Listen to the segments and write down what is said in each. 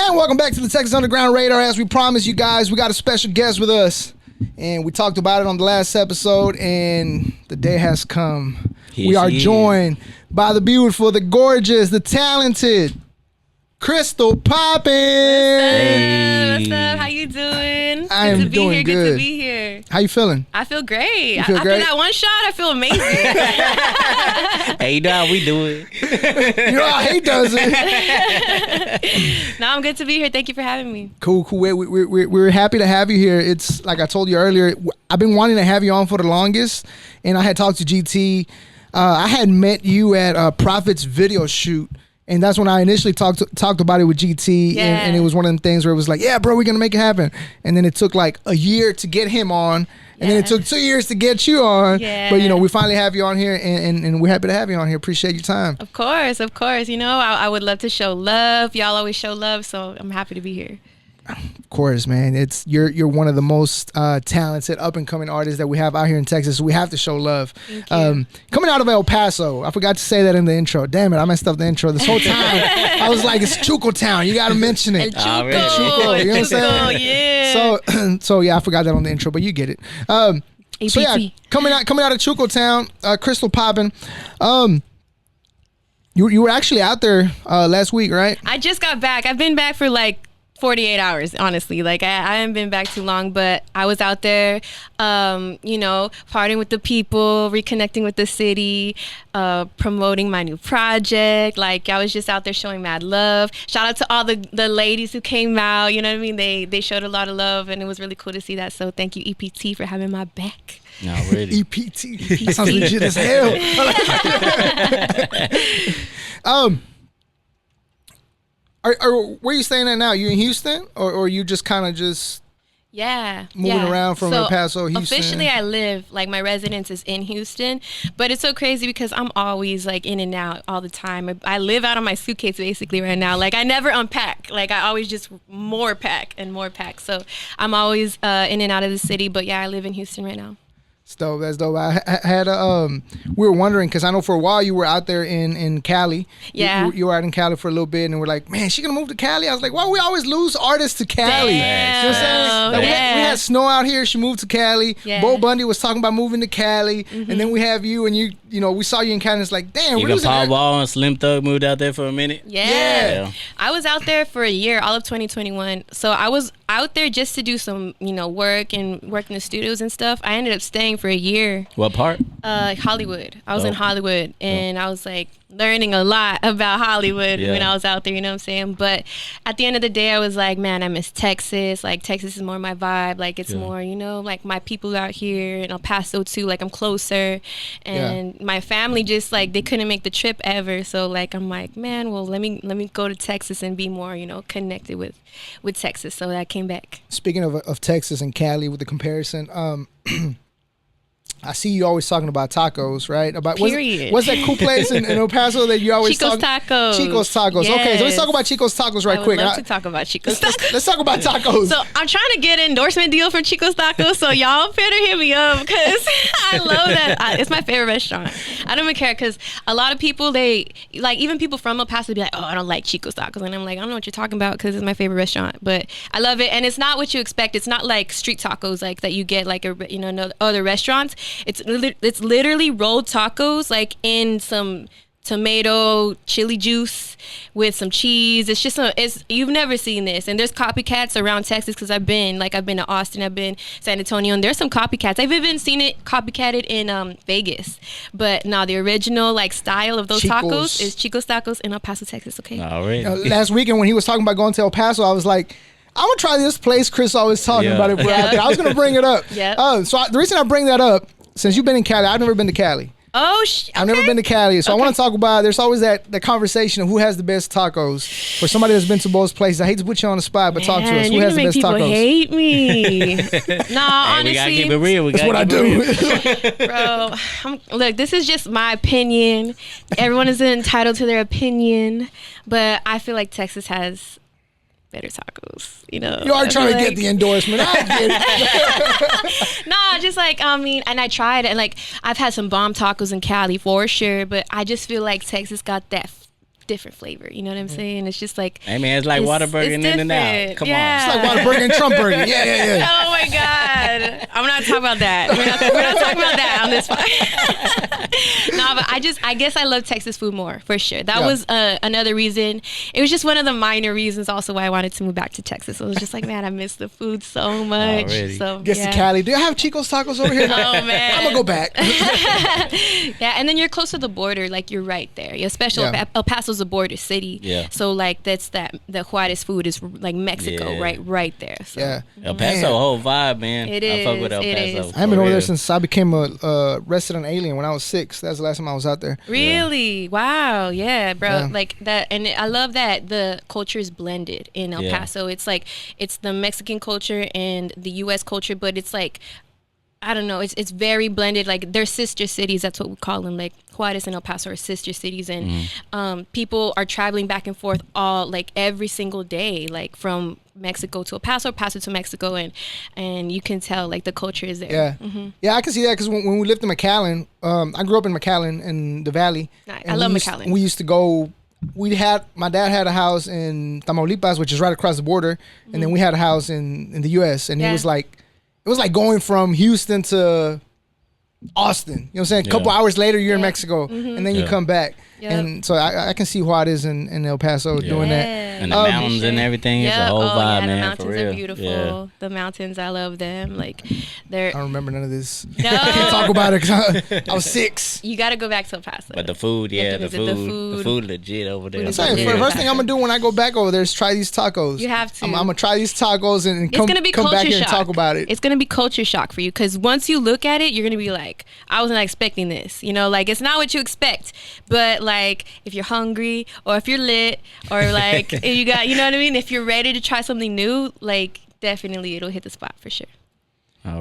And welcome back to the Texas Underground Radar. As we promised you guys, we got a special guest with us. And we talked about it on the last episode, and the day has come. We are joined by the beautiful, the gorgeous, the talented Krystall Poppin. Hey. What's up? How you doing? I am doing good. Good to be here. How you feeling? I feel great. After that one shot, I feel amazing. Hey, you know how we do it. You know how he does it. No, I'm good to be here. Thank you for having me. Cool. We're happy to have you here. It's like I told you earlier, I've been wanting to have you on for the longest, and I had talked to GT. I had met you at Prophet's video shoot. And that's when I initially talked about it with GT, and it was one of them things where it was like, yeah, bro, we're going to make it happen. And then it took like a year to get him on, and then it took 2 years to get you on. Yeah. But, you know, we finally have you on here, and we're happy to have you on here. Appreciate your time. Of course. You know, I would love to show love. Y'all always show love, so I'm happy to be here. Of course, man. You're one of the most talented up and coming artists that we have out here in Texas. So we have to show love. Thank you. Coming out of El Paso, I forgot to say that in the intro. Damn it, I messed up the intro this whole time. I was like, it's Chuco Town. You got to mention it. El Chuco. Chuco, you know what I'm saying? Yeah. So yeah, I forgot that on the intro, but you get it. So yeah, coming out of Chuco Town, Krystall Poppin. You were actually out there last week, right? I just got back. I've been back for like 48 hours, honestly. Like I haven't been back too long, but I was out there, you know, partying with the people, reconnecting with the city, promoting my new project. Like I was just out there showing mad love. Shout out to all the ladies who came out. You know what I mean? They showed a lot of love, and it was really cool to see that. So thank you, EPT, for having my back. No, really. EPT. That sounds legit as hell. Where are you staying at now? You in Houston, or you just kind of just moving around from El Paso, Houston? Officially, I live, like, my residence is in Houston, but it's so crazy because I'm always like in and out all the time. I live out of my suitcase basically right now. Like I never unpack. Like I always just more pack. So I'm always in and out of the city. But yeah, I live in Houston right now. That's dope. I had we were wondering, because I know for a while you were out there in Cali. Yeah. You were out in Cali for a little bit, and we're like, man, she gonna move to Cali? I was like, why we always lose artists to Cali? Damn. You know what I'm saying? Like, we had Snow out here. She moved to Cali. Yeah. Bo Bundy was talking about moving to Cali, and then we have you, and you know, we saw you in Cali, and it's like, damn, we're Even Paul Ball and Slim Thug moved out there for a minute. Yeah. I was out there for a year, all of 2021. So I was out there just to do some, you know, work in the studios and stuff. I ended up staying for a year. What part? Hollywood. I was in Hollywood, and I was like learning a lot about Hollywood when I was out there, you know what I'm saying? But at the end of the day, I was like, man, I miss Texas. Like Texas is more my vibe. Like it's more, you know, like my people out here in El Paso too. Like I'm closer, and my family just like they couldn't make the trip ever. So like I'm like, man, well let me go to Texas and be more, you know, connected with Texas. So I came back. Speaking of Texas and Cali with the comparison, I see you always talking about tacos, right? What's that cool place in El Paso that you always Chico's Tacos. Chico's Tacos. Yes. Okay, so let's talk about Chico's Tacos right quick. I would love to talk about Chico's Tacos. Let's talk about tacos. So I'm trying to get an endorsement deal from Chico's Tacos, so y'all better hit me up because I love that. It's my favorite restaurant. I don't even care because a lot of people, even people from El Paso be like, oh, I don't like Chico's Tacos. And I'm like, I don't know what you're talking about because it's my favorite restaurant. But I love it. And it's not what you expect. It's not like street tacos like that you get like, other restaurants. It's literally rolled tacos like in some tomato chili juice with some cheese. It's just you've never seen this. And there's copycats around Texas because I've been to Austin, I've been San Antonio, and there's some copycats. I've even seen it copycatted in Vegas. But no, the original like style of those tacos is Chico's Tacos in El Paso, Texas. Okay. Already. Last weekend when he was talking about going to El Paso, I was like, I'm gonna try this place Chris always talking about it. I was gonna bring it up. So the reason I bring that up, since you've been in Cali, I've never been to Cali. Okay. I've never been to Cali, so I want to talk about. There's always that conversation of who has the best tacos. For somebody that's been to both places, I hate to put you on the spot, but talk to us. Who has the best tacos? Hate me. No, honestly, we gotta keep it real. That's what I do, bro. Look, this is just my opinion. Everyone is entitled to their opinion, but I feel like Texas has better tacos, you know. You are trying to get the endorsement. I get it. Nah, just like, I mean, and I tried it, and like, I've had some bomb tacos in Cali for sure, but I just feel like Texas got that different flavor. You know what I'm saying? It's just like, Hey man, it's like Whataburger and In-N-Out. Come on. It's like Whataburger and Trump Burger. Yeah. Oh my God. I'm not talking about that. We're not talking about that on this podcast. No, but I guess I love Texas food more, for sure. That was another reason. It was just one of the minor reasons also why I wanted to move back to Texas. I was just like, man, I miss the food so much. Already. So Gets to Cali. Do you have Chico's Tacos over here? Oh man. I'm gonna go back. Yeah, and then you're close to the border, like you're right there. Especially El Paso's a border city. Yeah. So like the Juarez food is like Mexico, right there. So. Yeah. El Paso, whole vibe, man. It I fuck is, with El it Paso. is. I haven't been over there since I became a resident alien when I was 6. That's the last time I was out there. Really? Yeah. Wow. Yeah, bro. Yeah. Like that, and I love that the culture is blended in El Paso. It's like it's the Mexican culture and the U.S. culture, but it's like, I don't know. It's very blended. Like they're sister cities. That's what we call them. Like Juarez and El Paso are sister cities, and people are traveling back and forth every single day, like from Mexico to El Paso to Mexico, and you can tell like the culture is there. Yeah, yeah, I can see that because when we lived in McAllen, I grew up in McAllen in the Valley. Nice. I love McAllen. We used to go. My dad had a house in Tamaulipas, which is right across the border, and then we had a house in the U.S. and it was like going from Houston to Austin. You know what I'm saying? A couple hours later, you're in Mexico, and then you come back. Yep. And so I can see why it is in El Paso doing that. And the mountains and everything. It's a whole vibe, man. The mountains for real. are beautiful. Yeah. The mountains, I love them. Like they're. I don't remember none of this. No. I can't talk about it because I was 6. You got to go back to El Paso. But the food, the food legit over there. I'm saying, for the first thing I'm gonna do when I go back over there is try these tacos. You have to. I'm gonna try these tacos and come culture back here and shock. talk about it. It's gonna be culture shock for you because once you look at it, you're gonna be like, I was not expecting this. You know, like it's not what you expect. But like if you're hungry or if you're lit or like if you got, you know what I mean? If you're ready to try something new, like definitely it'll hit the spot for sure.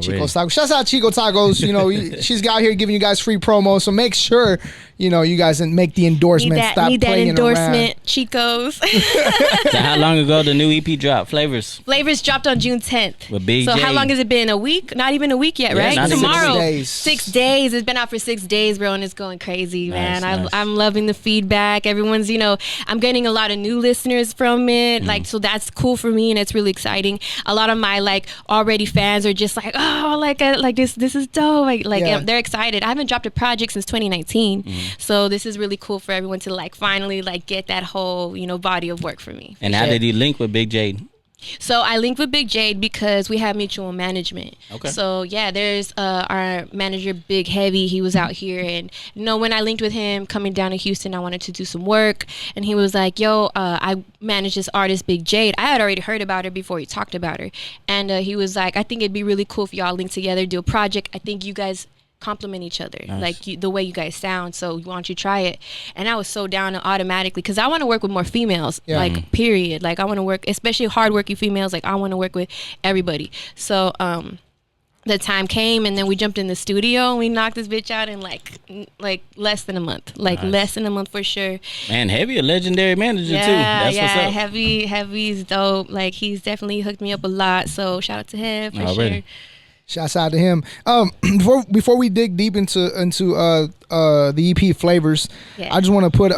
Chico's Tacos. Shouts out Chico Tacos. You know, she's out here giving you guys free promo, so make sure you guys make the endorsement. Stop need that playing endorsement, around. Chico's. So how long ago the new EP dropped? Flavors dropped on June 10th. with Big So Jade. how long has it been? A week? Not even a week yet, Yeah, right? not even Tomorrow. 6 days. 6 days. It's been out for 6 days, bro, and it's going crazy, man. Nice. I'm loving the feedback. Everyone's, I'm getting a lot of new listeners from it. Like, so that's cool for me, and it's really exciting. A lot of my already fans are just like, oh, this is dope. They're excited. I haven't dropped a project since 2019, so this is really cool for everyone to finally get that whole body of work for me. And how did he link with Big Jade? So I linked with Big Jade because we have mutual management. Okay. So yeah, there's our manager, Big Heavy. He was out here, and when I linked with him coming down to Houston, I wanted to do some work, and he was like, "Yo, I manage this artist, Big Jade. I had already heard about her before he talked about her, and he was like, I think it'd be really cool if y'all link together, do a project. I think you guys complement each other, nice. The way you guys sound, so why don't you try it?" And I was so down automatically because I want to work with more females, period. I want to work, especially hardworking females, I want to work with everybody. So the time came, and then we jumped in the studio and we knocked this bitch out in less than a month. Nice. Less than a month for sure. Man, Heavy a legendary manager too. That's what's up. Heavy's dope. He's definitely hooked me up a lot, so shout out to him for sure. Shouts out to him. Before we dig deep into the EP flavors, I just want to put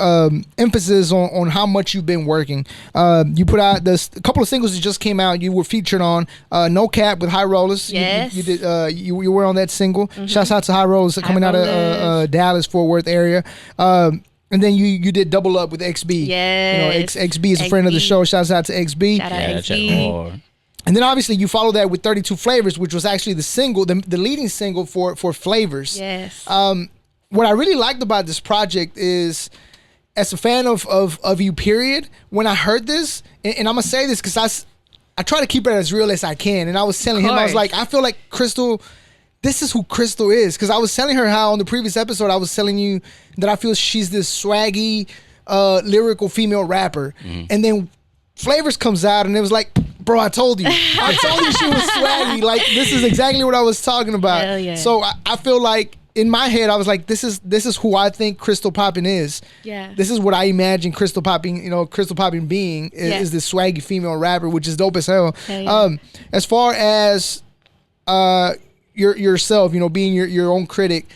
emphasis on how much you've been working. You put out a couple of singles that just came out. You were featured on No Cap with High Rollers. Yes. You did. You were on that single. Shouts out to High Rollers coming out of Dallas, Fort Worth area. And then you did Double Up with XB. Yes. XB is a friend of the show. Shouts out to XB. Shout out XB. And then obviously you follow that with 32 Flavors, which was actually the single, the leading single for Flavors. Yes. What I really liked about this project is, as a fan of you, period, when I heard this, and I'm gonna say this because I try to keep it as real as I can. And I was telling him, I was like, I feel like Krystall, this is who Krystall is. Because I was telling her how on the previous episode I was telling you that I feel she's this swaggy, lyrical female rapper. And then Flavors comes out and it was like, bro, I told you. I told you she was swaggy. This is exactly what I was talking about. Hell yeah. So I feel like in my head, I was like, this is who I think Krystall Poppin is. Yeah. This is what I imagine Krystall Poppin being is this swaggy female rapper, which is dope as hell. Yeah. As far as yourself, being your own critic,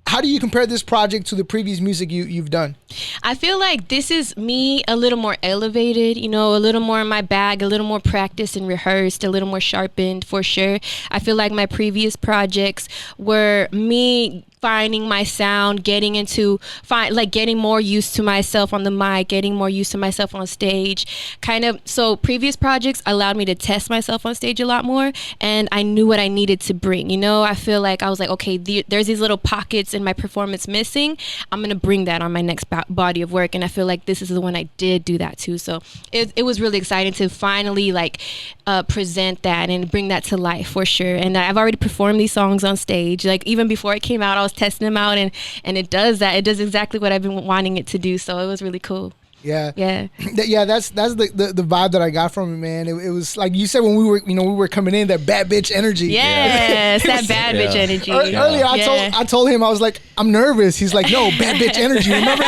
how do you compare this project to the previous music you've done? I feel like this is me a little more elevated, you know, a little more in my bag, a little more practiced and rehearsed, a little more sharpened for sure. I feel like my previous projects were me finding my sound, getting more used to myself on the mic, getting more used to myself on stage. So previous projects allowed me to test myself on stage a lot more, and I knew what I needed to bring. You know, I feel like I was like, okay, there's these little pockets in my performance missing. I'm gonna bring that on my next body of work, and I feel like this is the one I did do that too. So it was really exciting to finally present that and bring that to life for sure. And I've already performed these songs on stage. Like even before it came out, I was testing them out, and it does that. It does exactly what I've been wanting it to do. So it was really cool. Yeah. That's the vibe that I got from it, man. It was like you said when we were coming in, that bad bitch energy. Yes, that bad bitch energy. Earlier, I told him, I was like, I'm nervous. He's like, no, bad bitch energy. Remember?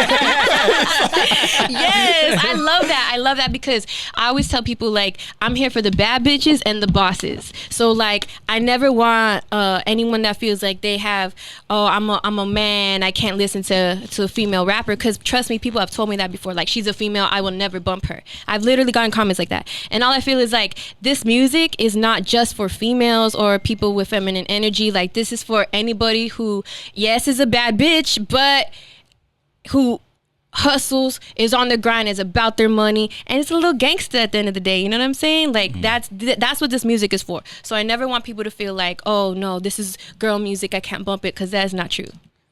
Yes, I love that because I always tell people like I'm here for the bad bitches and the bosses. So like I never want anyone that feels like they have I'm a man, I can't listen to a female rapper, because trust me, people have told me that before. Like she's a female, I will never bump her. I've literally gotten comments like that, and all I feel is like this music is not just for females or people with feminine energy. Like this is for anybody who is a bad bitch, but who hustles, is on the grind, is about their money, and it's a little gangster at the end of the day. You know what I'm saying? Like that's what this music is for. So I never want people to feel like, oh no, this is girl music, I can't bump it, because that's not true.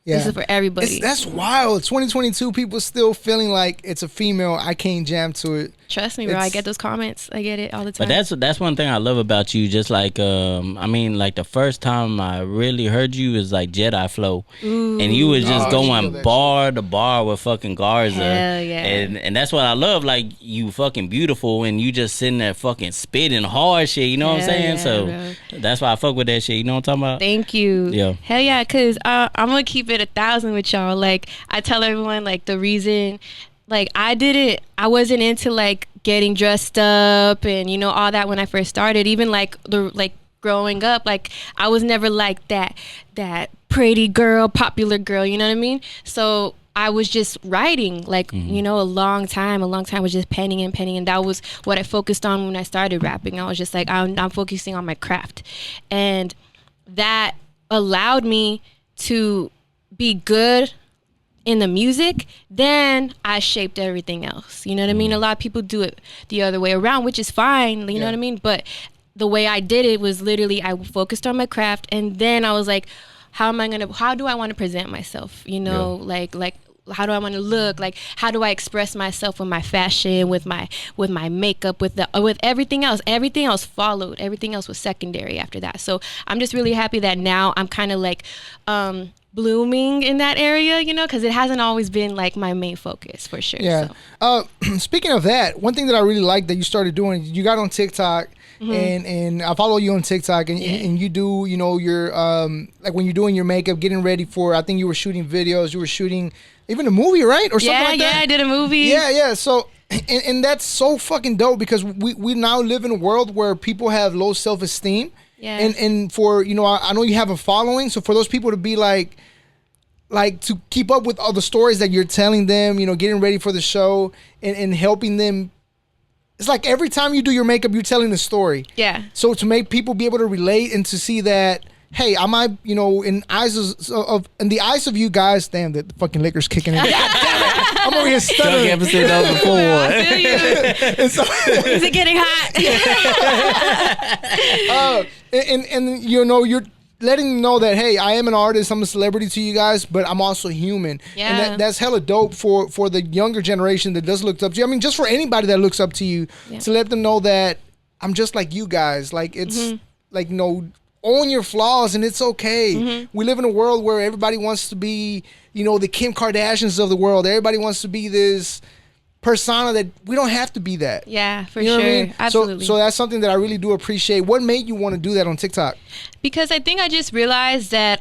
Yeah. This is for everybody. That's wild. 2022, people still feeling like it's a female, I can't jam to it. Trust me, bro. I get those comments. I get it all the time. But that's one thing I love about you. Just like like the first time I really heard you is like Jedi Flow. Ooh. And you was just going bar to bar with fucking Garza. Hell yeah. And that's what I love. Like you fucking beautiful, and you just sitting there fucking spitting hard shit. You know what I'm saying? So bro, that's why I fuck with that shit. You know what I'm talking about? Thank you. Yeah. Hell yeah, because I'm gonna keep it 1,000 with y'all. Like I tell everyone, like the reason. Like I wasn't into like getting dressed up and you know all that when I first started. Even like growing up, like I was never like that pretty girl, popular girl, you know what I mean? So I was just writing like you know a long time was just penning, and that was what I focused on when I started rapping. I was just like I'm focusing on my craft, and that allowed me to be good in the music. Then I shaped everything else. You know what I mean? A lot of people do it the other way around, which is fine. You know what I mean? But the way I did it was literally I focused on my craft, and then I was like, how do I want to present myself? You know, like how do I want to look? Like how do I express myself with my fashion, with my makeup, with everything else? Everything else followed. Everything else was secondary after that. So I'm just really happy that now I'm kind of like blooming in that area, you know, because it hasn't always been like my main focus for sure. Yeah. So. Speaking of that, one thing that I really like that you started doing, you got on TikTok, and I follow you on TikTok, and you do, you know, your like when you're doing your makeup, getting ready for, I think you were shooting videos, you were shooting even a movie, right, or something like that. Yeah, I did a movie. Yeah. So. And that's so fucking dope, because we now live in a world where people have low self-esteem. Yeah. And for, you know, I know you have a following, so for those people to be like to keep up with all the stories that you're telling them, you know, getting ready for the show and helping them. It's like every time you do your makeup, you're telling a story. Yeah. So to make people be able to relate and to see that, hey, I might, you know, in the eyes of you guys, damn, the fucking liquor's kicking in. God damn it. I'm over here stuttering. Episode number 4. I feel you. Is it getting hot? And you know, you're letting them know that, hey, I am an artist, I'm a celebrity to you guys, but I'm also human. Yeah. And that's hella dope for the younger generation that does look up to you. I mean, just for anybody that looks up to you, to let them know that I'm just like you guys. Like it's like, you know, own your flaws, and it's okay. We live in a world where everybody wants to be, you know, the Kim Kardashians of the world. Everybody wants to be this persona that we don't have to be that. Yeah, for sure. What I mean? Absolutely. So that's something that I really do appreciate. What made you want to do that on TikTok? Because I think I just realized that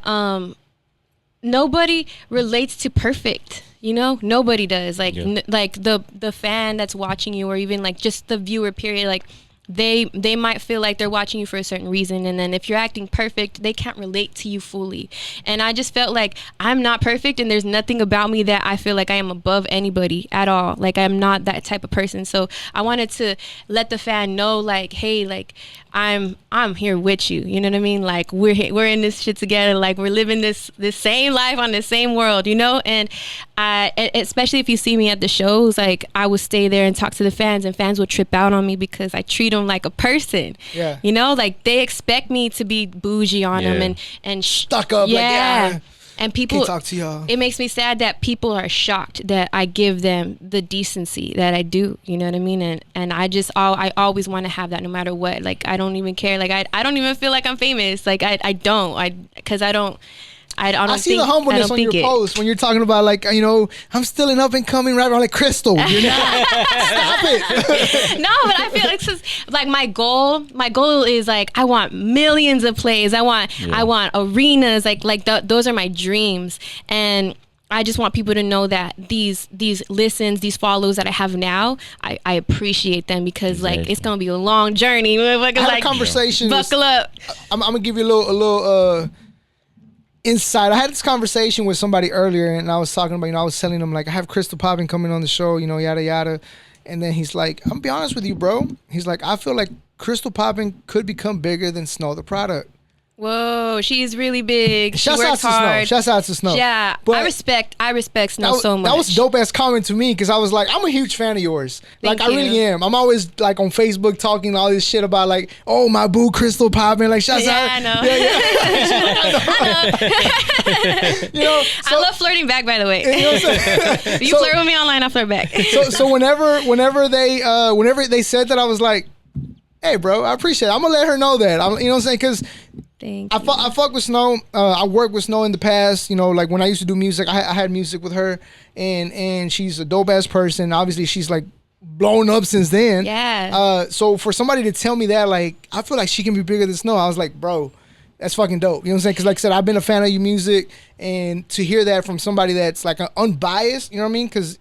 nobody relates to perfect. You know, nobody does. Like like the fan that's watching you, or even like just the viewer period. Like they might feel like they're watching you for a certain reason, and then if you're acting perfect, they can't relate to you fully. And I just felt like I'm not perfect, and there's nothing about me that I feel like I am above anybody at all. Like, I'm not that type of person. So I wanted to let the fan know, like, hey, like, I'm here with you. You know what I mean? Like, we're in this shit together. Like, we're living this same life on the same world, you know? And especially if you see me at the shows, like, I would stay there and talk to the fans, and fans would trip out on me because I treat them like a person. Yeah. You know, like, they expect me to be bougie on them and stuck up. Yeah. Like, yeah. And people, can't talk to y'all. It makes me sad that people are shocked that I give them the decency that I do. You know what I mean? And I always want to have that no matter what. Like, I don't even care. Like, I don't even feel like I'm famous. Like, I don't. Because I don't. I see the humbleness on your post when you're talking about, like, you know, I'm still an up and coming rapper. I'm like, Krystall, you're not. Stop it. No, but I feel like it's just, like, my goal is, like, I want millions of plays. I want arenas. Like those are my dreams. And I just want people to know that these listens, these follows that I have now, I appreciate them, because like, it's gonna be a long journey. I had a conversation. Buckle up. I'm gonna give you a little insight. I had this conversation with somebody earlier, and I was talking about, you know, I was telling them, like, I have Krystall Poppin coming on the show, you know, yada yada. And then he's like, I'm gonna be honest with you, bro. He's like, I feel like Krystall Poppin could become bigger than Snow the product. Whoa, she's really big. Shouts out to Snow. Shouts out to Snow. Yeah, but I respect Snow so much. That was dope ass comment to me, because I was like, I'm a huge fan of yours. Thank I really am. I'm always like on Facebook talking all this shit about, like, oh, my boo Krystall Poppin. Like, shouts out. I know. Yeah. I know. You know, I love flirting back, by the way. You know what I'm saying? You flirt with me online, I flirt back. So whenever they said that, I was like, hey, bro, I appreciate it. I'm gonna let her know that. You know what I'm saying? Because I fuck with Snow. I worked with Snow in the past. You know, like, when I used to do music, I had music with her, and she's a dope ass person. Obviously, she's like blown up since then. Yeah. So for somebody to tell me that, like, I feel like she can be bigger than Snow, I was like, bro, that's fucking dope. You know what I'm saying? Because, like I said, I've been a fan of your music, and to hear that from somebody that's like unbiased, you know what I mean? Because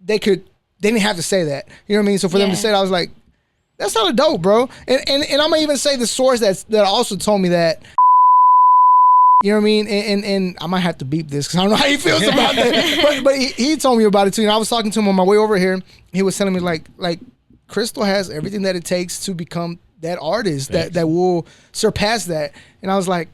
they didn't have to say that. You know what I mean? So for them to say that, I was like, that's hella dope, bro. And I'm gonna even say the source that also told me that. You know what I mean? And I might have to beep this, because I don't know how he feels about that. But he told me about it too. And I was talking to him on my way over here. He was telling me, like Krystall has everything that it takes to become that artist that will surpass that. And I was like,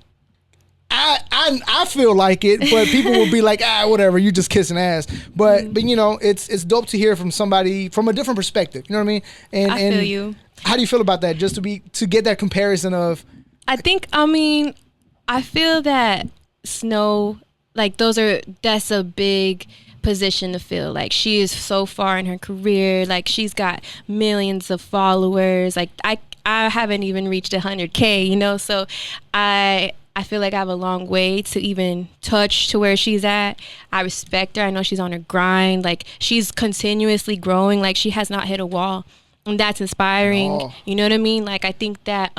I feel like it, but people will be like, whatever, you just kissing ass. But you know, it's dope to hear from somebody from a different perspective. You know what I mean? And I feel you. How do you feel about that? Just to get that comparison of. I feel that Snow, like, that's a big position to fill. Like, she is so far in her career. Like, she's got millions of followers. Like, I haven't even reached 100K, you know? So I feel like I have a long way to even touch to where she's at. I respect her. I know she's on her grind. Like, she's continuously growing. Like, she has not hit a wall. And that's inspiring. Oh. You know what I mean? Like, I think that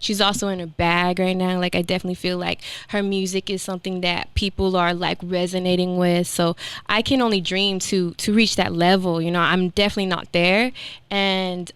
she's also in her bag right now. Like, I definitely feel like her music is something that people are, like, resonating with. So I can only dream to reach that level. You know, I'm definitely not there. And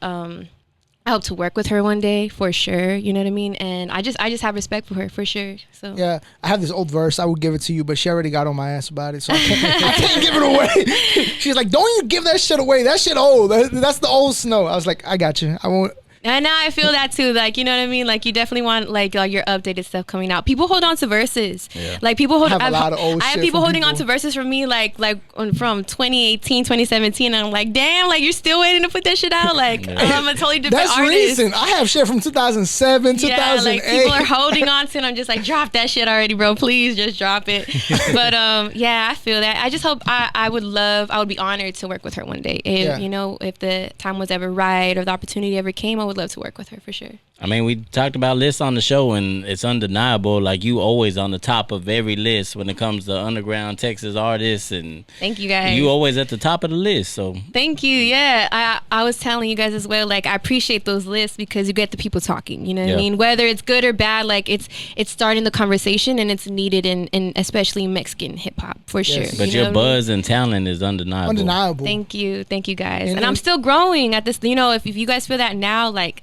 I hope to work with her one day, for sure. You know what I mean? And I just have respect for her, for sure. So yeah, I have this old verse. I would give it to you, but she already got on my ass about it, so I can't give it away. She's like, "Don't you give that shit away? That shit old. That's the old Snow." I was like, "I got you. I won't." And now I feel that too. Like, you know what I mean? Like, you definitely want like your updated stuff coming out. People hold on to verses. Yeah. Like, people hold. I have a lot of old I have shit people from holding on to verses from me, like from 2018, 2017. And I'm like, damn, like, you're still waiting to put that shit out. Like, I'm a totally different artist. That's recent. I have shit from 2007, 2008. Yeah, like, people are holding on to it. I'm just like, drop that shit already, bro. Please just drop it. But yeah, I feel that. I just hope I would be honored to work with her one day. If you know, if the time was ever right or the opportunity ever came, I would love to work with her for sure. I mean, we talked about lists on the show, and it's undeniable. Like, you always on the top of every list when it comes to underground Texas artists, and thank you guys. You always at the top of the list. So thank you. Yeah, I was telling you guys as well. Like, I appreciate those lists because you get the people talking. You know what I mean? Whether it's good or bad, like it's starting the conversation, and it's needed in especially Mexican hip hop for sure. But your buzz and talent is undeniable. Undeniable. Thank you guys. And I'm still growing at this. You know, if you guys feel that now, like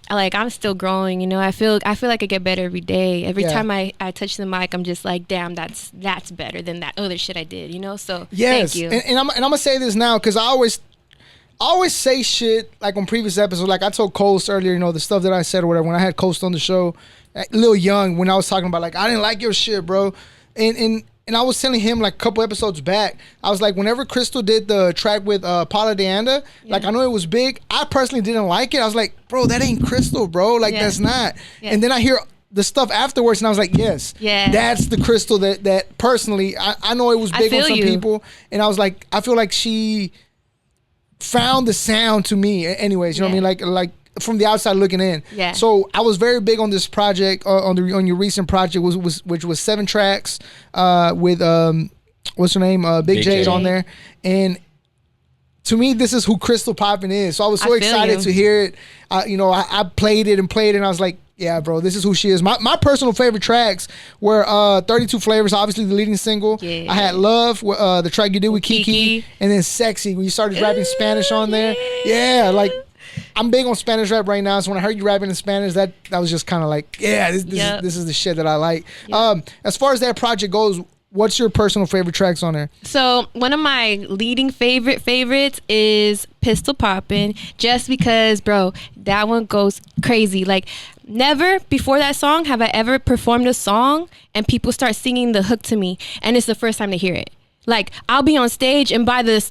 I'm still growing, you know. I feel like I get better every day. Every time I touch the mic, I'm just like, damn, that's better than that other shit I did, you know. So yes, thank you. And I'm gonna say this now because I always say shit like on previous episodes. Like I told Coast earlier, you know, the stuff that I said or whatever when I had Coast on the show, Lil Young, when I was talking about like I didn't like your shit, bro, and I was telling him like a couple episodes back, I was like, whenever Krystall did the track with Paula de Anda, like I know it was big. I personally didn't like it. I was like, bro, that ain't Krystall, bro. Like that's not. Yeah. And then I hear the stuff afterwards, and I was like, yes, that's the Krystall that personally, I know it was big on some people, and I was like, I feel like she found the sound to me. Anyways, you know what I mean? Like from the outside looking in. Yeah. So I was very big on this project, on your recent project, which was 7 tracks with what's her name, Big Jade on there, and to me this is who Krystall Poppin is. So I was so excited to hear it. You know, I played it, and I was like, yeah, bro, this is who she is. My personal favorite tracks were 32 Flavors, obviously the leading single. Yeah. I had Love, the track you did with Kiki, and then Sexy when you started rapping Spanish on there. Yeah, like. I'm big on Spanish rap right now, so when I heard you rapping in Spanish, that was just kind of like, yeah, this is the shit that I like. Yep. As far as that project goes, what's your personal favorite tracks on there? So one of my leading favorites is Krystall Poppin, just because, bro, that one goes crazy. Like, never before that song have I ever performed a song and people start singing the hook to me, and it's the first time to hear it. Like, I'll be on stage, and by the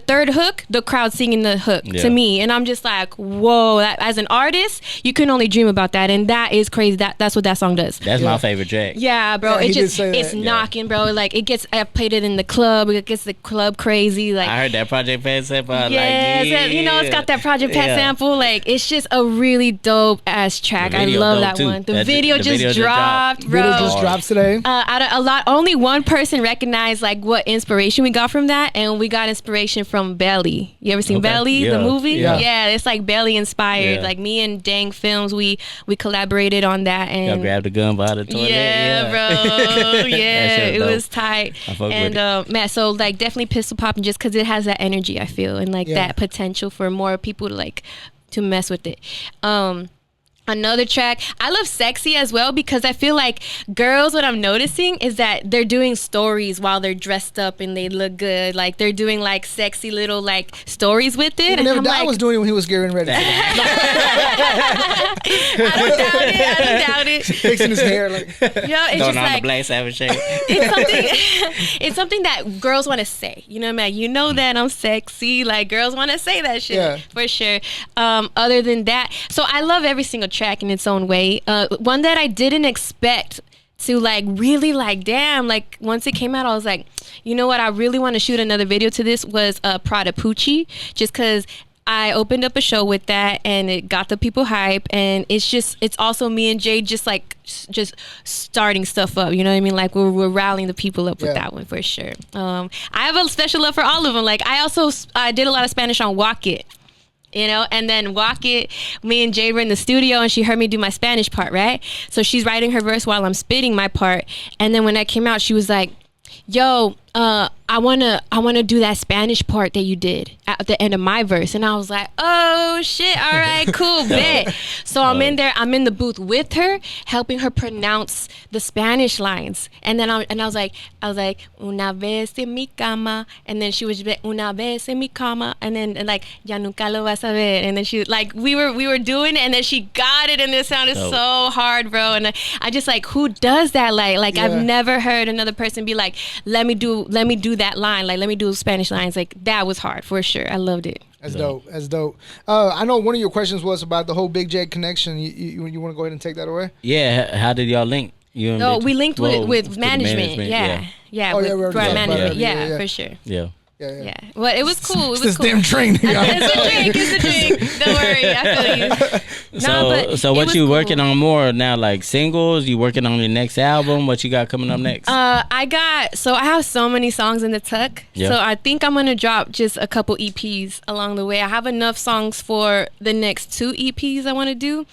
third hook, the crowd's singing the hook to me, and I'm just like, whoa! As an artist, you can only dream about that, and that is crazy. That's what that song does. That's my favorite track. Yeah, bro. It's knocking, bro. Like, I played it in the club. It gets the club crazy. Like, I heard that Project Pat sample. You know, it's got that Project Pat sample. Like, it's just a really dope ass track. I love that one. The video just dropped, bro. Video just dropped today. Only one person recognized like what inspiration we got from that, and we got inspiration from Belly. You ever seen Belly, the movie? Yeah, it's like Belly inspired. Like, me and Dang Films, we collaborated on that, and y'all grabbed the gun by the toilet. Yeah, bro. Yeah, it was tight. And man, so like definitely Krystall Poppin, just because it has that energy, I feel, and like that potential for more people to mess with it. Another track, I love Sexy as well, because I feel like girls, what I'm noticing is that they're doing stories while they're dressed up and they look good. Like, they're doing like sexy little like stories with it. And I was doing it when he was getting ready. I don't doubt it. Fixing his hair, like, it's just like the Black Sabbath shape. It's something that girls want to say. You know what I mean? You know that I'm sexy. Like, girls want to say that shit for sure. Other than that, so I love every single track in its own way. One that I didn't expect to like really like, damn, like once it came out, I was like, you know what, I really want to shoot another video to this, was Prada Poochie, just because I opened up a show with that and it got the people hype, and it's also me and Jade just starting stuff up, you know what I mean? Like, we're rallying the people up with that one for sure. I have a special love for all of them. Like, I also did a lot of Spanish on Walk It. You know, and then Walk It, me and Jade were in the studio, and she heard me do my Spanish part, right? So she's writing her verse while I'm spitting my part. And then when I came out, she was like, yo, I wanna do that Spanish part that you did at the end of my verse. And I was like, oh shit, all right, cool, bet. So I'm in the booth with her, helping her pronounce the Spanish lines. And then I was like, una vez en mi cama, and then she was like, una vez en mi cama, and then like, ya nunca lo vas a ver. And then she, like, we were doing it, and then she got it, and it sounded so hard, bro. And I just like, who does that? Like I've never heard another person be like, let me do that line, like, let me do Spanish lines. Like, that was hard for sure. I loved it. That's dope. I know one of your questions was about the whole Big J connection. You want to go ahead and take that away? Yeah. How did y'all link? We linked with management. Yeah. Management. For sure. Yeah. Yeah. But it was cool. It was This cool. damn train. It's a drink. Don't worry, I feel you. So what you working on more now? Like singles? You working on your next album? What you got coming up next? I have so many songs in the tuck. Yeah. So I think I'm gonna drop just a couple EPs along the way. I have enough songs for the next 2 EPs I want to do.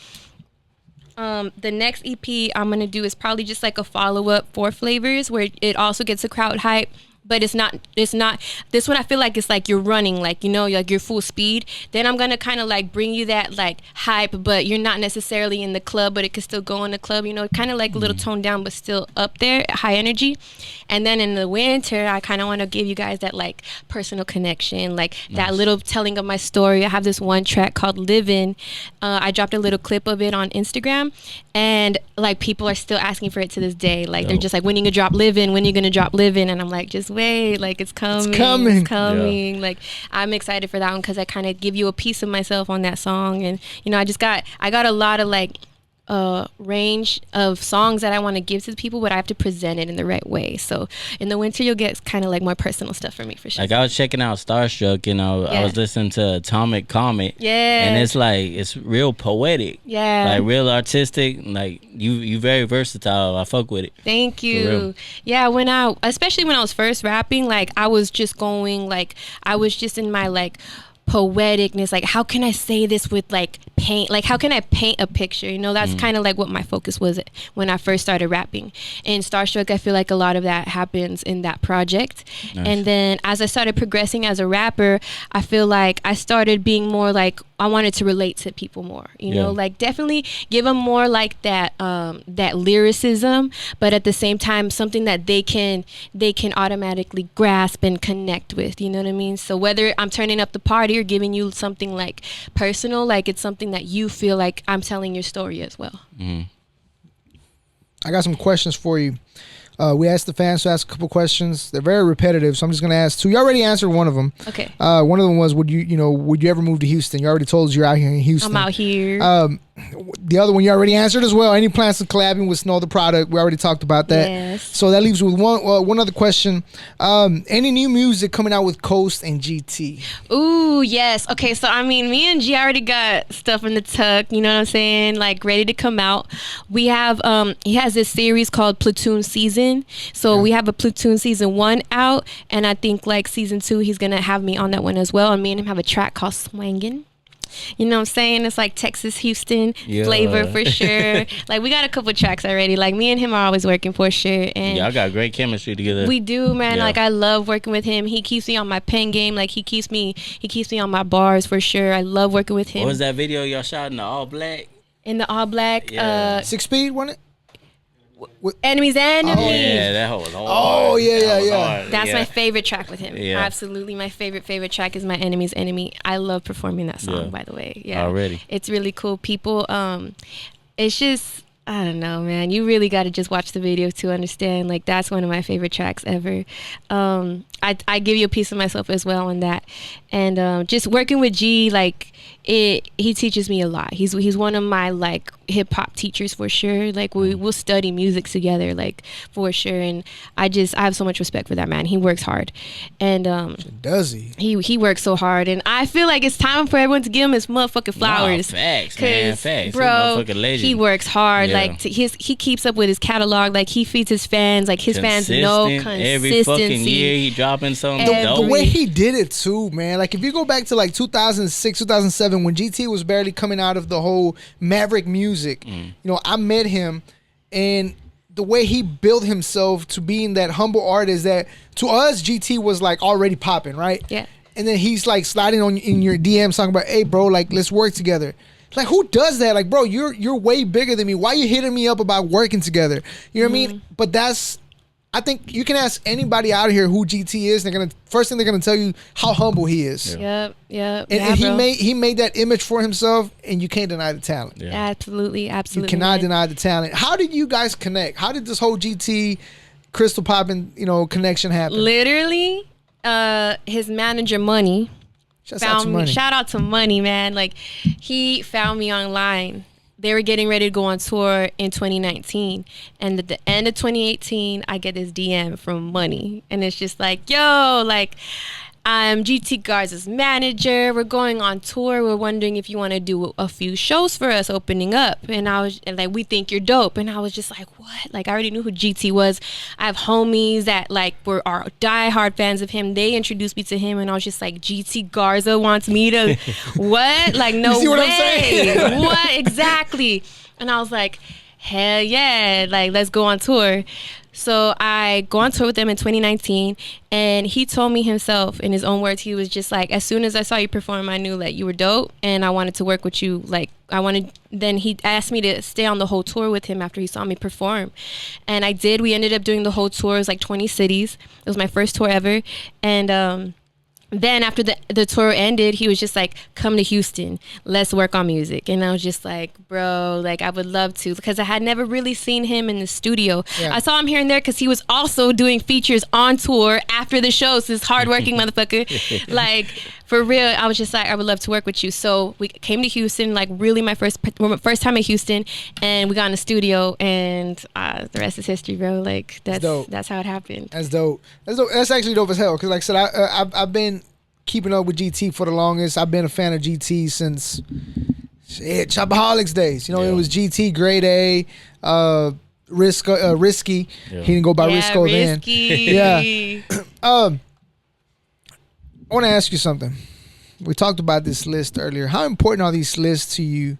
The next EP I'm gonna do is probably just like a follow-up for Flavors, where it also gets a crowd hype. But it's not this one. I feel like it's like you're running, like, you know, like you're full speed. Then I'm gonna kind of like bring you that like hype, but you're not necessarily in the club, but it could still go in the club, you know, kind of like a little toned down, but still up there, high energy. And then in the winter, I kind of want to give you guys that like personal connection, like that little telling of my story. I have this one track called Livin'. I dropped a little clip of it on Instagram, and like people are still asking for it to this day. Like they're just like, when you gonna drop Livin'? When you gonna drop Livin'? And I'm like, just wait, like it's coming. Yeah. Like I'm excited for that one because I kind of give you a piece of myself on that song. And you know, I got a lot of like range of songs that I want to give to the people, but I have to present it in the right way. So in the winter you'll get kind of like more personal stuff from me, for sure. Like I was checking out Starstruck, you know, I was listening to Atomic Comet. Yeah. And it's like, it's real poetic. Yeah. Like real artistic. Like you very versatile. I fuck with it. Thank For real. you. Yeah, especially when I was first rapping, like I was just in my like poeticness, like how can I say this with like paint, like how can I paint a picture, you know? That's kind of like what my focus was when I first started rapping. And Starstruck, I feel like a lot of that happens in that project. Nice. And then as I started progressing as a rapper, I feel like I started being more like, I wanted to relate to people more, you know, like definitely give them more like that that lyricism, but at the same time something that they can automatically grasp and connect with, you know what I mean? So whether I'm turning up the party or giving you something like personal, like it's something that you feel like I'm telling your story as well. I got some questions for you. We asked the fans to ask a couple questions. They're very repetitive, so I'm just going to ask 2. You already answered one of them. Okay. One of them was, would you ever move to Houston? You already told us you're out here in Houston. I'm out here. The other one you already answered as well. Any plans to collabing with Snow the Product? We already talked about that. Yes. So that leaves with one other question. Any new music coming out with Coast and GT? Ooh, yes. Okay, so I mean, me and G already got stuff in the tuck, you know what I'm saying? Like ready to come out. We have he has this series called Platoon Season. So we have a Platoon Season 1 out, and I think like Season 2 he's gonna have me on that one as well. And me and him have a track called Swangin'. You know what I'm saying? It's like Texas, Houston flavor for sure. Like we got a couple tracks already. Like me and him are always working for sure. And y'all got great chemistry together. we do, man. Yeah. Like I love working with him. He keeps me on my pen game. Like he keeps me on my bars for sure. I love working with him. What was that video y'all shot in the all black? In the all black, Yeah. 6 Speed, wasn't it? Enemies. Yeah, that was hard. Oh, yeah, That was yeah. hard. That's my favorite track with him. Yeah. Absolutely, my favorite track is My Enemy's Enemy. I love performing that song, Yeah. by the way. Yeah, Already. it's really cool. People, it's just, I don't know, man. You really got to just watch the video to understand. Like that's one of my favorite tracks ever. I give you a piece of myself as well on that, and just working with G, like he teaches me a lot. He's one of my like hip hop teachers for sure. Like we'll study music together, like for sure. And I have so much respect for that man. He works hard, and Does he? He works so hard, and I feel like it's time for everyone to give him his motherfucking flowers. Nah, facts, man. Facts. Bro, He motherfucking legend. he works hard. Yeah. Like he keeps up with his catalog. Like he feeds his fans. Like his fans know Consistent. consistency. Every fucking year he dropping something Every- dope. The way he did it too, man. Like if you go back to like 2006, 2007, when GT was barely coming out of the whole Maverick music, you know, I met him, and the way he built himself to being that humble artist that to us GT was like already popping, right? Yeah. And then he's like sliding on in your DMs talking about, hey bro, like let's work together. Like who does that? Like bro, you're way bigger than me. Why you hitting me up about working together? You know what I mean? But I think you can ask anybody out here who GT is. First thing they're gonna tell you how humble he is. Yep. And he made that image for himself, and you can't deny the talent. Yeah. Absolutely. You cannot man. deny the talent. How did you guys connect? How did this whole GT Krystall Poppin, connection happen? Literally, his manager Money Shouts out to found me. Money. Shout out to Money, man. Like he found me online. They were getting ready to go on tour in 2019, and at the end of 2018, I get this DM from Money, and it's just like, yo, like I'm GT Garza's manager. We're going on tour. We're wondering if you want to do a few shows for us opening up. And I was and like, we think you're dope. And I was just like, what? Like, I already knew who GT was. I have homies that like were our diehard fans of him. They introduced me to him, and I was just like, GT Garza wants me to what? Like, no you see way. What I'm saying? What exactly? And I was like, hell yeah, like let's go on tour. So I go on tour with them in 2019, and he told me himself in his own words, he was just like, as soon as I saw you perform, I knew that you were dope and I wanted to work with you. Like then he asked me to stay on the whole tour with him after he saw me perform. And I did. We ended up doing the whole tour. It was like 20 cities. It was my first tour ever. And then after the tour ended, he was just like, come to Houston, let's work on music. And I was just like, bro, like I would love to, because I had never really seen him in the studio. I saw him here and there because he was also doing features on tour after the shows, this hardworking motherfucker. Like, for real, I was just like, I would love to work with you. So we came to Houston, like really my first time in Houston, and we got in the studio, and the rest is history, bro. Like that's how it happened. That's dope. That's actually dope as hell. Because like I said, I've been keeping up with GT for the longest. I've been a fan of GT since Shopaholics days. You know, it was GT, Grade A, Risky. Yeah. He didn't go by Risco Risky. then. Yeah. I want to ask you something. We talked about this list earlier. How important are these lists to you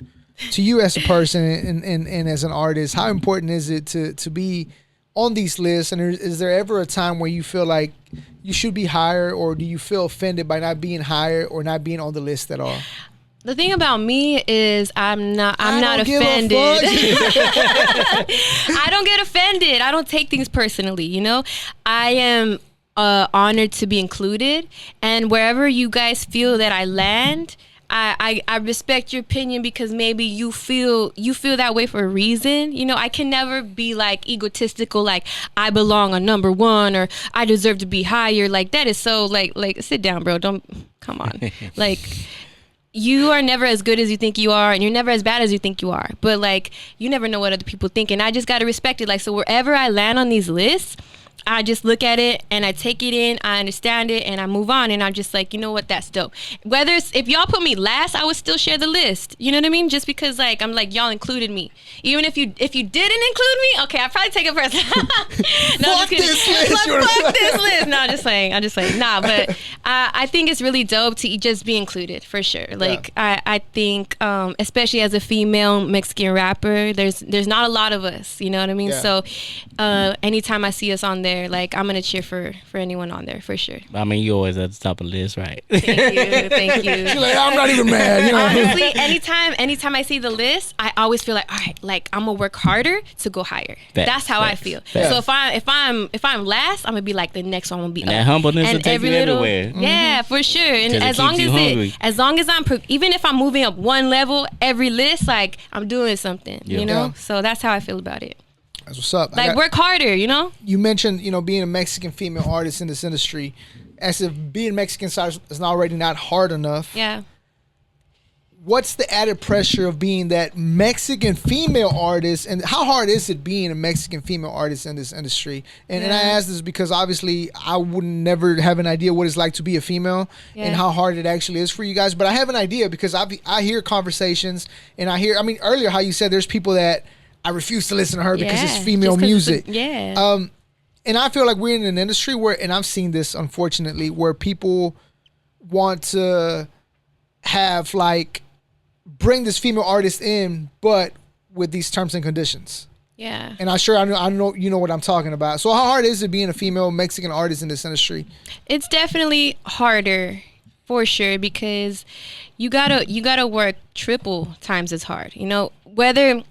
as a person and as an artist? How important is it to be on these lists? And is there ever a time where you feel like you should be higher, or do you feel offended by not being higher or not being on the list at all? The thing about me is I'm not offended. I don't get offended. I don't take things personally, you know? I am honored to be included, and wherever you guys feel that I land, I respect your opinion, because maybe you feel that way for a reason. You know, I can never be like egotistical, like I belong on number one or I deserve to be higher. Like that is so like sit down, bro. Don't come on. Like, you are never as good as you think you are, and you're never as bad as you think you are. But like, you never know what other people think, and I just gotta respect it. Like, so wherever I land on these lists, I just look at it and I take it in, I understand it, and I move on. And I'm just like, you know what, that's dope. If y'all put me last, I would still share the list. You know what I mean? Just because like I'm like, y'all included me. Even if you didn't include me, okay, I'd probably take it first. No, fuck this list. Fuck this list. No, I'm just saying. Nah, but I think it's really dope to just be included, for sure. Like, I think, especially as a female Mexican rapper, there's not a lot of us. You know what I mean? Yeah. So anytime I see us on there, like I'm gonna cheer for anyone on there, for sure. I mean, you always at the top of the list, right? Thank you. She's like, I'm not even mad. You know? Honestly, anytime I see the list, I always feel like, all right, like I'm gonna work harder to go higher. That's how I feel. So if I'm last, I'm gonna be like, the next one will be and up. that humbleness will take you everywhere. Yeah, for sure. And as long as I'm even if I'm moving up one level every list, like I'm doing something. You know. Yeah. So that's how I feel about it. That's what's up. Like, work harder, you know? You mentioned, being a Mexican female artist in this industry, as if being Mexican is already not hard enough. Yeah. What's the added pressure of being that Mexican female artist, and how hard is it being a Mexican female artist in this industry? And I ask this because obviously I would never have an idea what it's like to be a female and how hard it actually is for you guys. But I have an idea because I hear conversations, and earlier how you said there's people that I refuse to listen to her because it's female music. And I feel like we're in an industry where, and I've seen this unfortunately, where people want to have like bring this female artist in, but with these terms and conditions. Yeah. And I know you know what I'm talking about. So how hard is it being a female Mexican artist in this industry? It's definitely harder, for sure, because you gotta work triple times as hard. You know, whether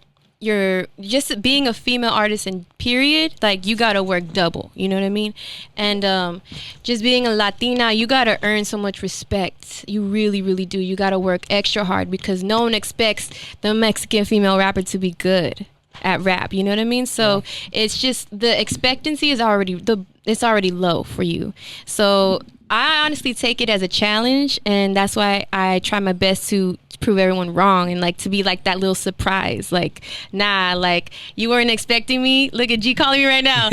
you're just being a female artist in period, like you gotta work double, you know what I mean? And just being a Latina, you gotta earn so much respect. You really, really do. You gotta work extra hard because no one expects the Mexican female rapper to be good at rap, you know what I mean? So it's just the expectancy is already low for you. So I honestly take it as a challenge, and that's why I try my best to prove everyone wrong and like to be like that little surprise. Like, nah, like you weren't expecting me. Look at G calling me right now.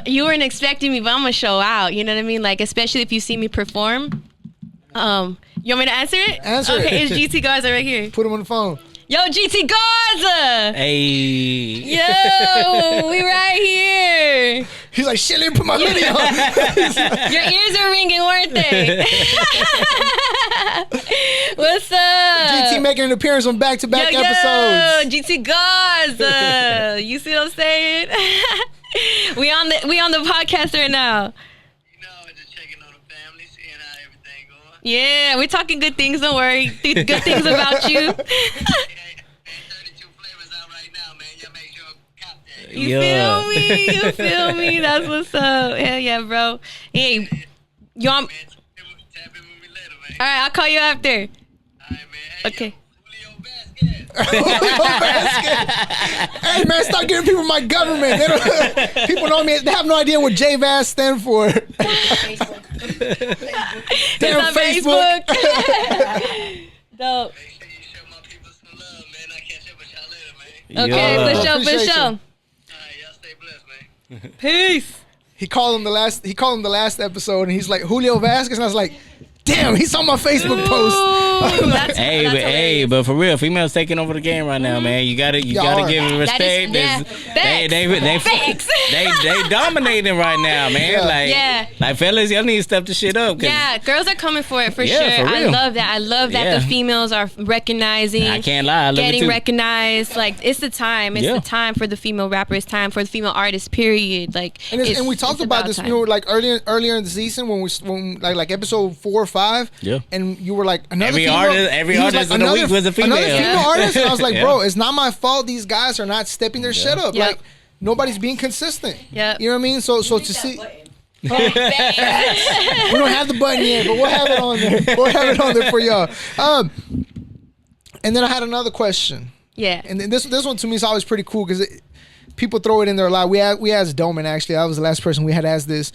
You weren't expecting me, but I'm gonna show out. You know what I mean? Like, especially if you see me perform. You want me to answer it? Answer it. Okay, it's GT Garza right here. Put him on the phone. Yo, GT Garza! Hey. Yo, we right here. He's like, shit, let me put my hoodie on. Your ears are ringing, weren't they? What's up? GT making an appearance on back-to-back episodes. GT Garza. You see what I'm saying? we on the podcast right now. Yeah, we're talking good things. Don't worry. Good things about you. You feel me? You feel me? That's what's up. Hell yeah, bro. Hey, you want? All right, I'll call you after. Okay. Hey man, stop giving people my government. They don't, people know me. They have no idea what JVaz stand for. Damn on Facebook. Dope. Okay, for sure, for sure. Peace. He called him the last episode, and he's like Julio Vasquez, and I was like, damn, he saw my Facebook post. But for real, females taking over the game right now, man. You gotta give it respect. They dominating right now, man. Like fellas, y'all need to step the shit up. Yeah, girls are coming for it for sure. For real. I love that the females are recognizing. I can't lie, getting recognized. Like it's the time. It's the time for the female rapper. It's time for the female artist. Period. Like and we talked about this. You know, like earlier in the season when like episode 4 or 5. Yeah. And you were like every artist of the week was a female. Another female artist. And I was like, bro, it's not my fault. These guys are not stepping their shit up. Like nobody's being consistent. Yeah. You know what I mean? So to see. We don't have the button yet, but we'll have it on there. We'll have it on there for y'all. And then I had another question. Yeah. And then this one to me is always pretty cool because people throw it in there a lot. We asked Doman, actually. I was the last person we had asked this.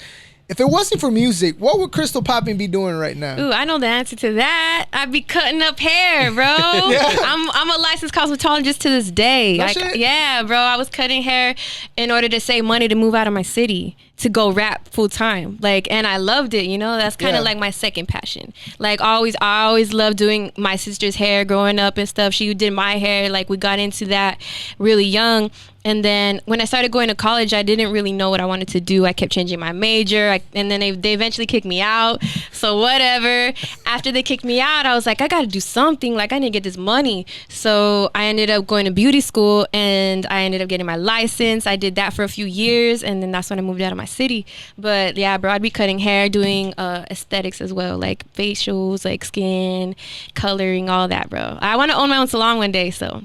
If it wasn't for music, what would Krystall Poppin be doing right now? Ooh, I know the answer to that. I'd be cutting up hair, bro. I'm a licensed cosmetologist to this day. Yeah, bro. I was cutting hair in order to save money to move out of my city to go rap full time. Like, and I loved it, you know? That's kind of like my second passion. Like I always loved doing my sister's hair growing up and stuff. She did my hair. Like we got into that really young. And then when I started going to college, I didn't really know what I wanted to do. I kept changing my major. And then they eventually kicked me out. So whatever. After they kicked me out, I was like, I got to do something. Like I need to get this money. So I ended up going to beauty school and I ended up getting my license. I did that for a few years. And then that's when I moved out of my city. But yeah, bro, I'd be cutting hair, doing aesthetics as well. Like facials, like skin, coloring, all that, bro. I want to own my own salon one day, so...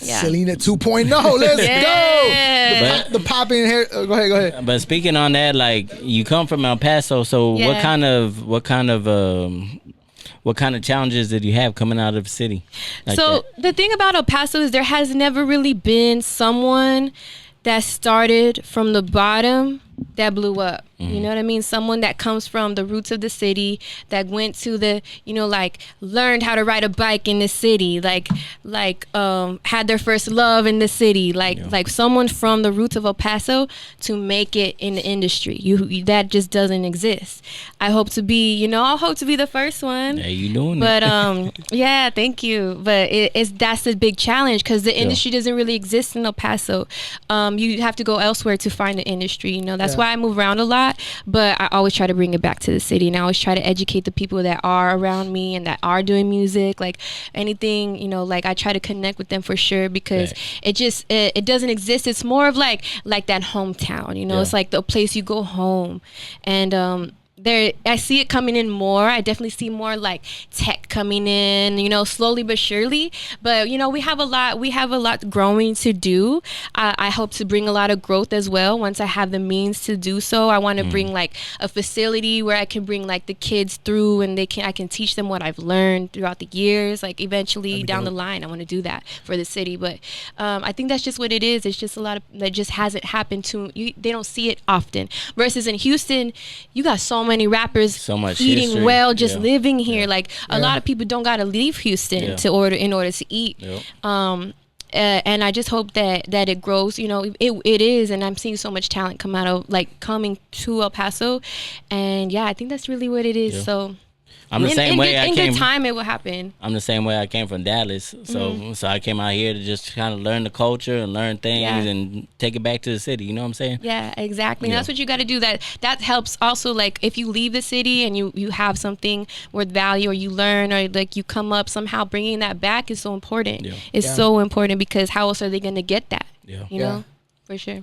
Yeah. Selena 2.0. Let's go. The popping hair. Go ahead. But speaking on that, like you come from El Paso, so what kind of challenges did you have coming out of the city? The thing about El Paso is there has never really been someone that started from the bottom that blew up. Mm-hmm. You know what I mean? Someone that comes from the roots of the city, that went to the, you know, like learned how to ride a bike in the city, like had their first love in the city, like someone from the roots of El Paso to make it in the industry. That just doesn't exist. I hope to be the first one. Yeah, you doing it. But yeah, thank you. But that's a big challenge because the industry doesn't really exist in El Paso. You have to go elsewhere to find the industry. You know, that's why I move around a lot. But I always try to bring it back to the city, and I always try to educate the people that are around me and that are doing music. Like anything, you know, like I try to connect with them for sure because it doesn't exist. It's more of like that hometown. You know, it's like the place you go home, and I see it coming in more. I definitely see more like tech coming in, you know, slowly but surely. But, you know, we have a lot growing to do. I hope to bring a lot of growth as well once I have the means to do so. I want to bring like a facility where I can bring like the kids through and I can teach them what I've learned throughout the years. Like eventually down the line, I want to do that for the city. But I think that's just what it is. It's just a lot of that just hasn't happened they don't see it often. Versus in Houston, you got so many rappers So much eating history. well, just Yeah. living here. Like a Yeah. lot of people don't gotta leave Houston Yeah. in order to eat. Yep. And I just hope that it grows. You know, it is, and I'm seeing so much talent coming to El Paso, and yeah, I think that's really what it is. Yeah. So I'm the same way. in good time, it will happen. I'm the same way. I came from Dallas, so I came out here to just kind of learn the culture and learn things Yeah. and take it back to the city. You know what I'm saying? Yeah, exactly. And Yeah. that's what you got to do. That helps also. Like if you leave the city and you have something worth value, or you learn, or like you come up somehow, bringing that back is so important. Yeah. It's Yeah. so important, because how else are they going to get that? Yeah. You know, for sure.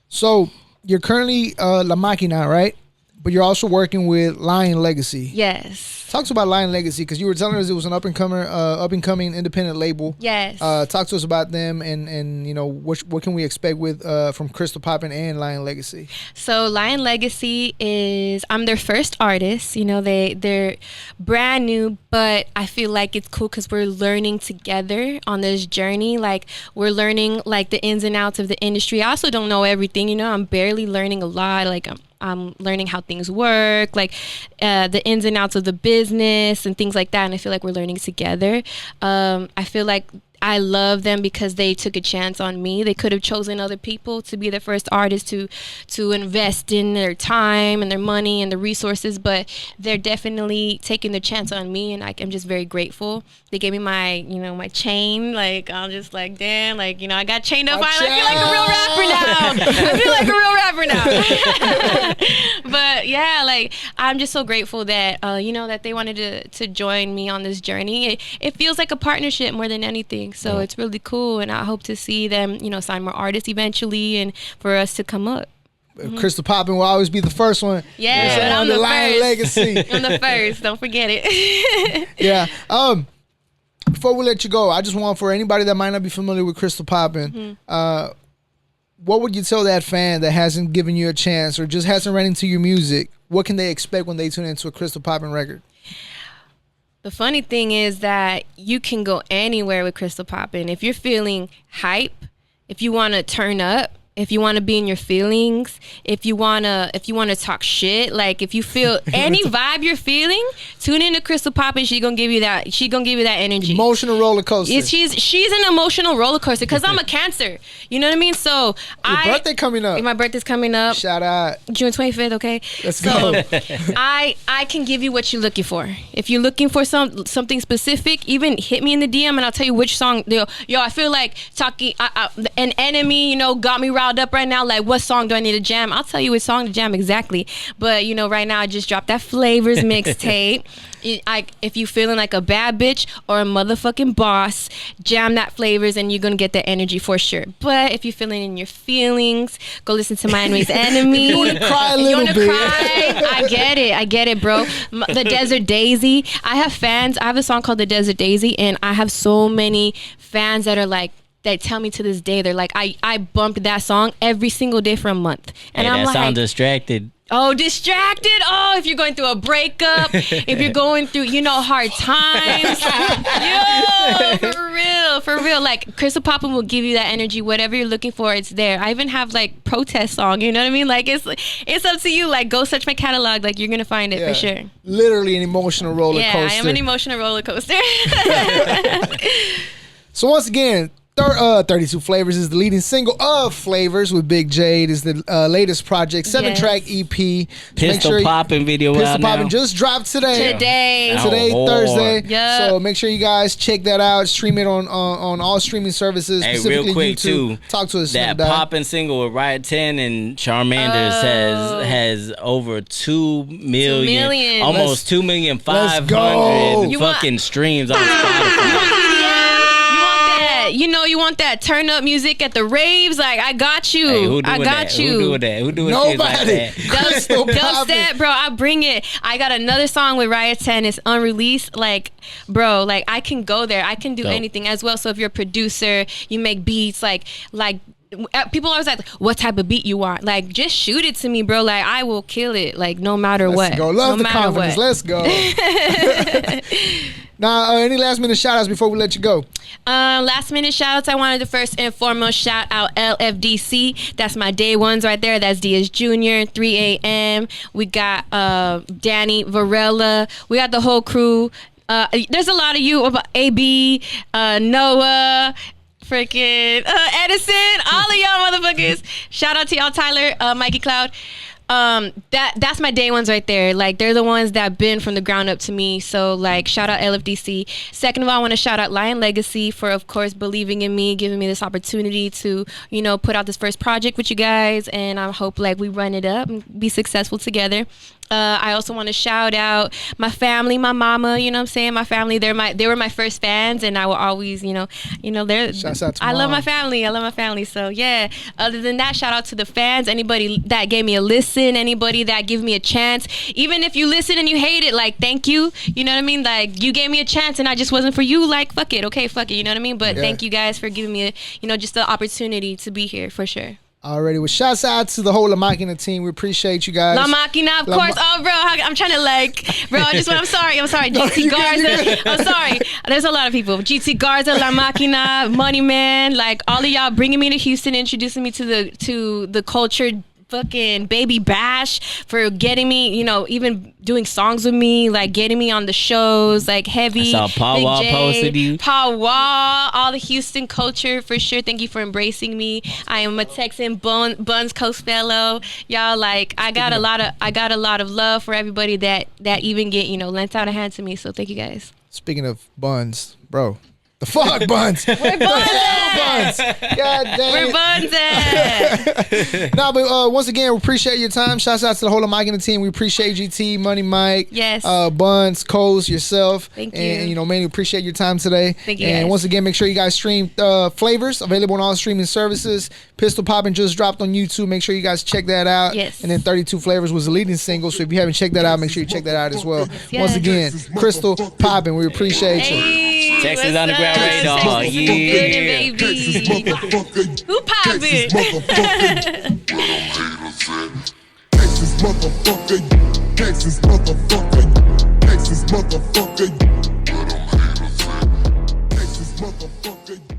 So you're currently La Máquina, right? But you're also working with Lion Legacy. Yes. Talk to us about Lion Legacy, because you were telling us it was an up and coming independent label. Yes. Talk to us about them, and you know what can we expect with from Krystall Poppin and Lion Legacy. So Lion Legacy I'm their first artist. You know, they're brand new, but I feel like it's cool because we're learning together on this journey. Like we're learning like the ins and outs of the industry. I also don't know everything. You know, I'm barely learning a lot. Like I'm learning how things work, like the ins and outs of the business and things like that. And I feel like we're learning together. I feel like I love them because they took a chance on me. They could have chosen other people to be their first artist to invest in their time and their money and the resources, but they're definitely taking the chance on me, and I'm just very grateful. They gave me my chain. Like I'm just like, damn, like I got chained up. I feel like a real rapper now. But yeah, like I'm just so grateful that that they wanted to join me on this journey. It feels like a partnership more than anything. So it's really cool, and I hope to see them, sign more artists eventually, and for us to come up. Krystall Poppin will always be the first one. Yeah, but I'm the Lion first. Legacy. I'm the first. Don't forget it. Yeah. Before we let you go, I just want, for anybody that might not be familiar with Krystall Poppin, what would you tell that fan that hasn't given you a chance or just hasn't ran into your music? What can they expect when they tune into a Krystall Poppin record? The funny thing is that you can go anywhere with Krystall Poppin. If you're feeling hype, if you want to turn up, if you want to be in your feelings, if you want to talk shit, like if you feel any vibe you're feeling, tune into Krystall Poppin. She gonna give you that energy. Emotional roller coaster. She's an emotional roller coaster because I'm a Cancer. You know what I mean? So Your birthday coming up. My birthday's coming up. Shout out. June 25th, okay? Let's go. I can give you what you're looking for. If you're looking for something specific, even hit me in the DM and I'll tell you which song. Yo, I feel like talking an enemy, got me riled up right now. Like, what song do I need to jam? I'll tell you which song to jam exactly. But right now I just dropped that Flavors mixtape. If you feeling like a bad bitch or a motherfucking boss, jam that Flavors and you're gonna get that energy for sure. But if you're feeling in your feelings, go listen to My Enemy's Enemy. You wanna cry a little bit. I get it, bro. The Desert Daisy. I have fans. I have a song called The Desert Daisy, and I have so many fans that are like, that tell me to this day, they're like, I bumped that song every single day for a month. And I'm like, sound distracted. Oh, distracted. Oh, if you're going through a breakup, if you're going through, hard times. Yo, for real. Like, Krystall Poppin will give you that energy. Whatever you're looking for, it's there. I even have like protest song. You know what I mean? Like, it's up to you. Like, go search my catalog. Like, you're gonna find it for sure. Literally an emotional roller coaster. Yeah, I am an emotional roller coaster. So once again, 32 Flavors is the leading single of Flavors with Big Jade. Is the latest project, 7-track EP. Pistol Poppin video Krystall out now. Poppin just dropped today. Today, Thursday. Yep. So make sure you guys check that out. Stream it on all streaming services. Hey, specifically real quick YouTube. too. Talk to us. That Poppin single with Riot 10 and Charmanders has over 2 million, almost 2,500,000 fucking streams on Spotify. You want that turn up music at the raves? Like, I got you. Hey, who I got that? you. Who doing that? Who doing Nobody. shit like that? Dubstep, bro. I bring it. I got another song with Riot 10. It's unreleased. Like, bro, like I can go there. I can do anything as well. So if you're a producer, you make beats, like people always like, what type of beat you want? Like, just shoot it to me, bro. Like, I will kill it. Like, no matter what. Let's go. Love the confidence. What. Let's go. Now, any last minute shout outs before we let you go? Last minute shout outs. I wanted to first and foremost shout out LFDC. That's my day ones right there. That's Diaz Jr., 3 a.m. We got Danny Varela. We got the whole crew. There's a lot of you, AB, Noah, freaking Edison, all of y'all motherfuckers. Shout out to y'all, Tyler, Mikey Cloud. That's my day ones right there. Like, they're the ones that been from the ground up to me. So, like, shout out LFDC. Second of all, I want to shout out Lion Legacy for, of course, believing in me, giving me this opportunity to, put out this first project with you guys. And I hope, like, we run it up and be successful together. I also want to shout out my family, my mama, you know what I'm saying? My family, they were my first fans, and I will always, they're, Shouts out to I Mom. love my family. So yeah, other than that, shout out to the fans, anybody that gave me a listen, anybody that gave me a chance. Even if you listen and you hate it, like, thank you. You know what I mean? Like, you gave me a chance and I just wasn't for you. Like, fuck it. Okay, fuck it. You know what I mean? But thank you guys for giving me just the opportunity to be here, for sure. Already. Well, shouts out to the whole La Machina team. We appreciate you guys. La Machina, of course. Oh, bro, I'm trying to I'm sorry. GT Garza. I'm sorry. There's a lot of people. GT Garza, La Machina, Money Man, like, all of y'all bringing me to Houston, introducing me to the culture. Fucking Baby Bash for getting me, even doing songs with me, like getting me on the shows, like Heavy. I saw Paul Big Wall Jade, posted you. Paul Wall, all the Houston culture, for sure. Thank you for embracing me. I am a Texan Buns Coast fellow. Y'all, like, I got a lot of love for everybody that even get, lent out a hand to me. So thank you guys. Speaking of buns, bro. The fuck buns. We're buns. Buns. God damn. We're buns. No, but once again, we appreciate your time. Shouts out to the whole of Mike and the team. We appreciate GT, Money Mike, yes, Buns, Coles, yourself. Thank you. And mainly appreciate your time today. Thank you. And guys. once again, make sure you guys stream Flavors, available on all streaming services. Krystall Poppin just dropped on YouTube. Make sure you guys check that out. Yes. And then 32 Flavors was the leading single. So if you haven't checked that out, make sure you check that out as well. Yes. Once again, Krystall Poppin, we appreciate you. Texas Underground Radar. Yeah. Baby. Who poppin'? Texas motherfucker. Texas motherfucker. Texas motherfucker. Texas motherfucker.